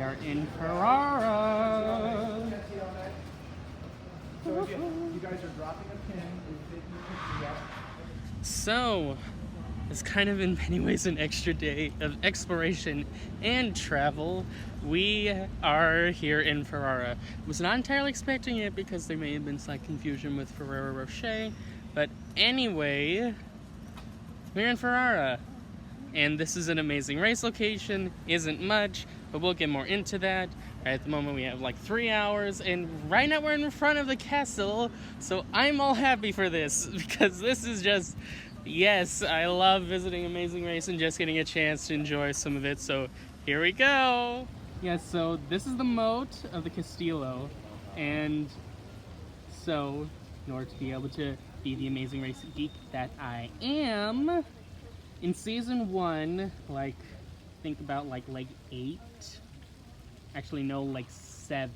We are in Ferrara. So if you guys are dropping a pin, we take your pictures up. So, it's kind of in many ways an extra day of exploration and travel. We are here in Ferrara. Was not entirely expecting it because there may have been slight confusion with Ferrero Rocher, but anyway, we're in Ferrara. And this is an amazing race location. Isn't much, but we'll get more into that. Right at the moment we have like 3 hours, and right now we're in front of the castle, so I'm all happy for this because this is just, yes, I love visiting Amazing Race and just getting a chance to enjoy some of it, so here we go. Yes, so this is the moat of the Castillo, and so in order to be able to be the Amazing Race geek that I am, in season 1, like, think about like leg 8. Actually, no, like 7.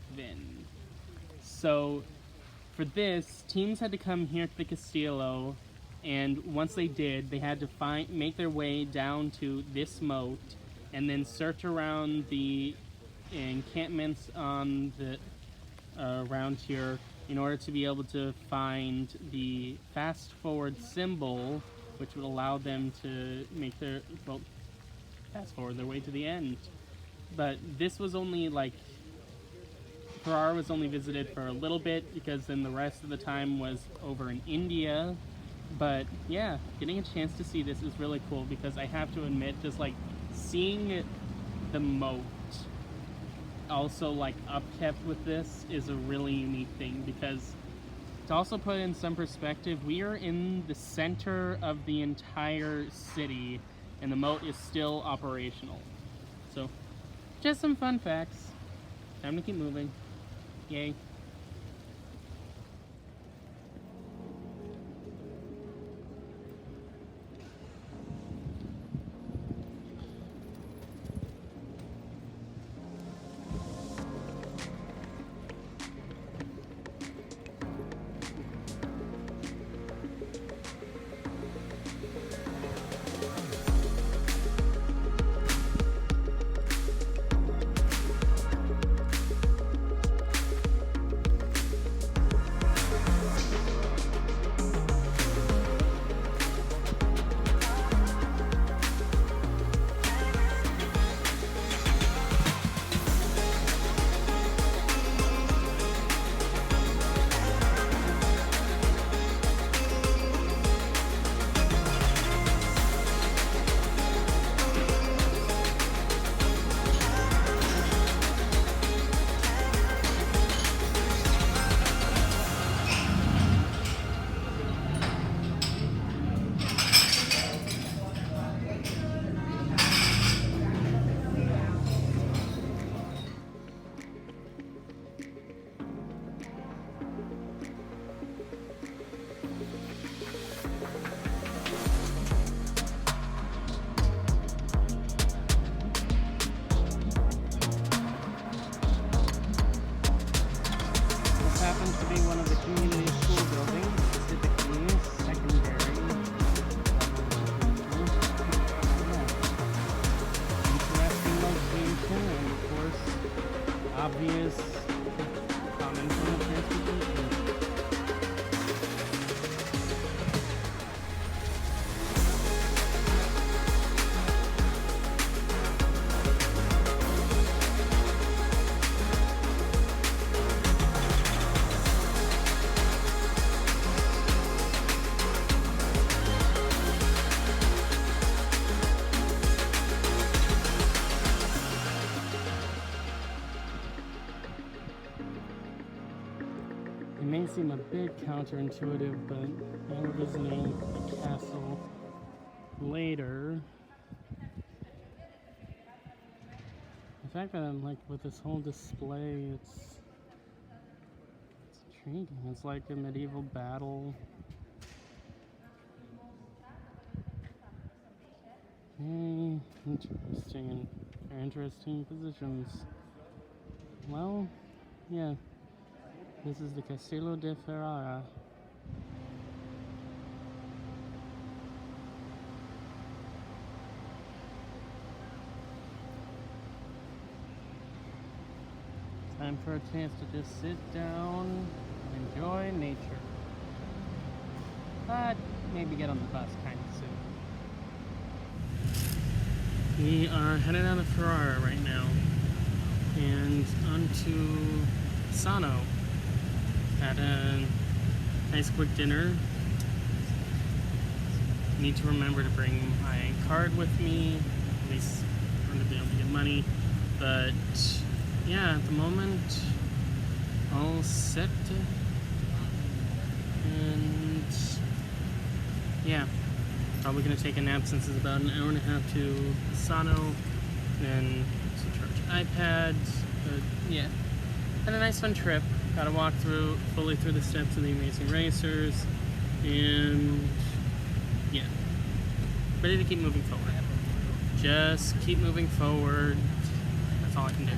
So, for this, teams had to come here to the Castillo, and once they did, they had to make their way down to this moat, and then search around the encampments on the around here in order to be able to find the fast forward symbol, which would allow them to make their, well, fast forward their way to the end. But this was only like, Ferrara was only visited for a little bit because then the rest of the time was over in India. But yeah, getting a chance to see this is really cool because I have to admit, just like seeing the moat also like upkept with this is a really unique thing, because to also put in some perspective, we are in the center of the entire city and the moat is still operational. So, just some fun facts. Time to keep moving. Yay. Happens to be one of the community school buildings, specifically secondary. Interesting location, and of course, obvious common form of transportation. It may seem a bit counterintuitive, but we're visiting the castle later. The fact that I'm like with this whole display, it's intriguing. It's like a medieval battle. Okay, interesting positions. Well, yeah. This is the Castillo de Ferrara. Time for a chance to just sit down and enjoy nature. But maybe get on the bus kind of soon. We are headed out of Ferrara right now and onto Bassano. Had a nice quick dinner. Need to remember to bring my card with me, at least I'm going to be able to get money. But yeah, at the moment, all set. And yeah, probably going to take a nap since it's about an hour and a half to Bassano. Then some charge iPads. But yeah, had a nice fun trip. Got to walk fully through the steps of the Amazing Racers. And yeah, ready to keep moving forward. Just keep moving forward. That's all I can do.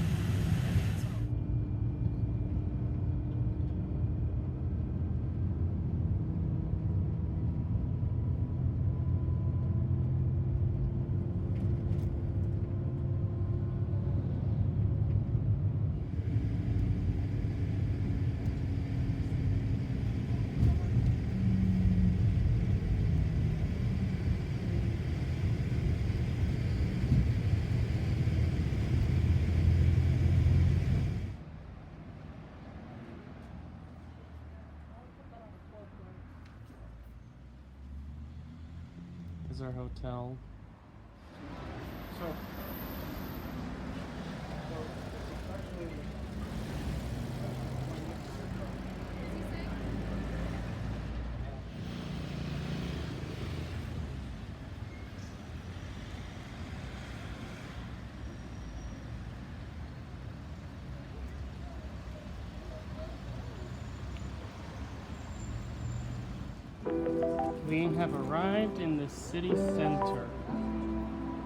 This is our hotel. So actually, We have arrived in the city center.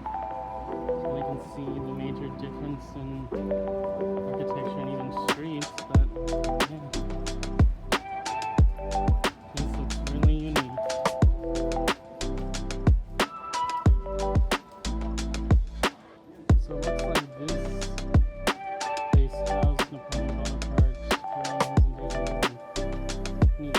So we can see the major difference in architecture and even streets, but yeah. This looks really unique. So it looks like this place housed Napoleon Bonaparte during his invasion. Neat.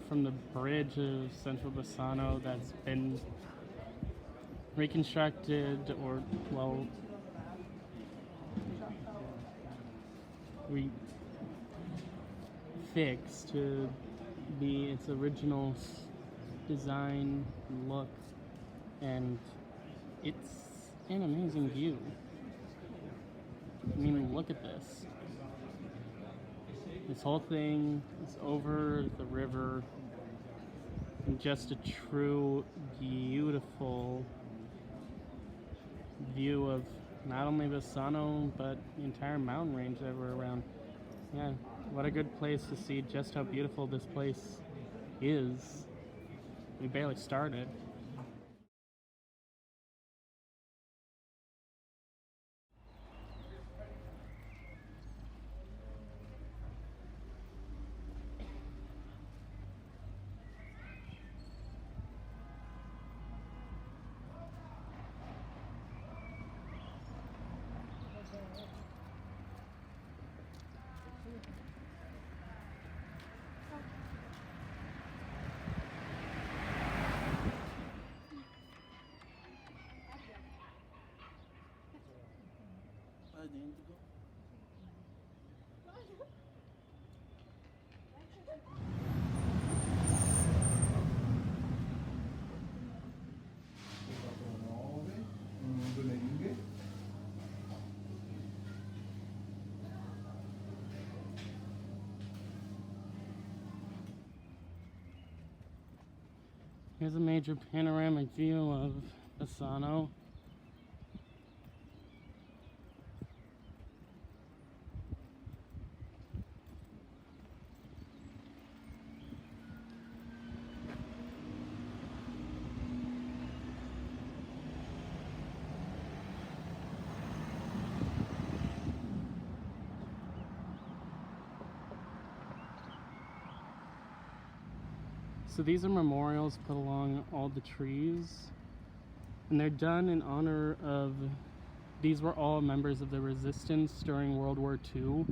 From the bridge of central Bassano that's been reconstructed or, well, fixed to be its original design look, and it's an amazing view. I mean, look at this. This whole thing is over the river. And just a true, beautiful view of not only Bassano, but the entire mountain range that we're around. Yeah, what a good place to see just how beautiful this place is. We barely started. idêntico. Here's a major panoramic view of Bassano. So these are memorials put along all the trees, and they're done in honor of, these were all members of the resistance during World War II.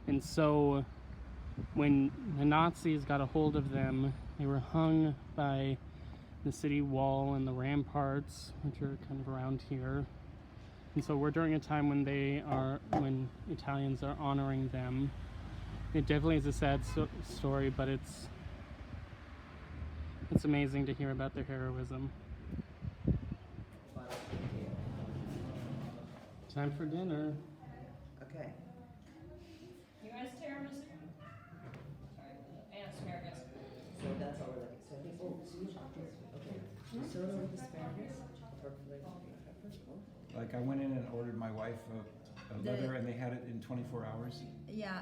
And so when the Nazis got a hold of them, they were hung by the city wall and the ramparts, which are kind of around here. And so we're during a time when when Italians are honoring them. It definitely is a sad story, but it's amazing to hear about their heroism. Time for dinner. Okay. You guys tiramisu? Sorry, and asparagus. So that's all we're looking. So I think. Oh, so you okay. Soda with asparagus. Like I went in and ordered my wife a leather, and they had it in 24 hours. Yeah,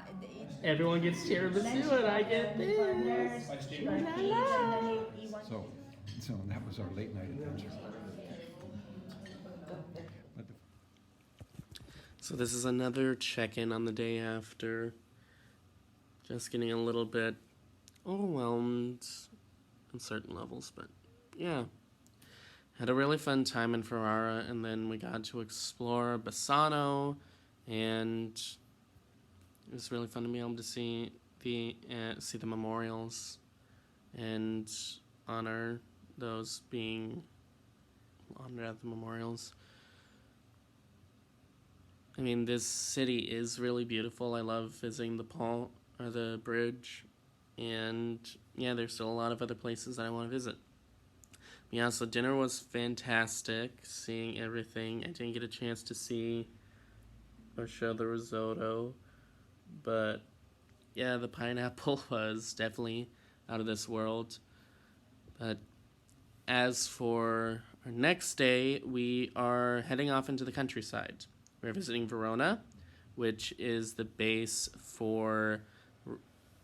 Everyone gets tiramisu and I get this. So that was our late night adventure. So this is another check-in on the day after. Just getting a little bit overwhelmed on certain levels, but yeah. Had a really fun time in Ferrara, and then we got to explore Bassano, and it was really fun to be able to see the memorials and honor those being honored at the memorials. I mean, this city is really beautiful. I love visiting the bridge, and yeah, there's still a lot of other places that I want to visit. Yeah, so dinner was fantastic, seeing everything. I didn't get a chance to see or show the risotto, but yeah, the pineapple was definitely out of this world. But as for our next day, we are heading off into the countryside. We're visiting Verona, which is the base for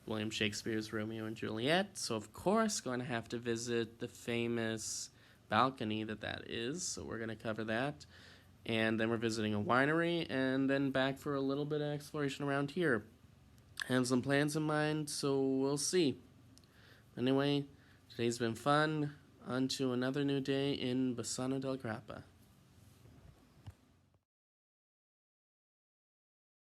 William Shakespeare's Romeo and Juliet. So, of course, going to have to visit the famous balcony that is. So we're going to cover that. And then we're visiting a winery, and then back for a little bit of exploration around here. I have some plans in mind, so we'll see. Anyway, today's been fun. On to another new day in Bassano del Grappa.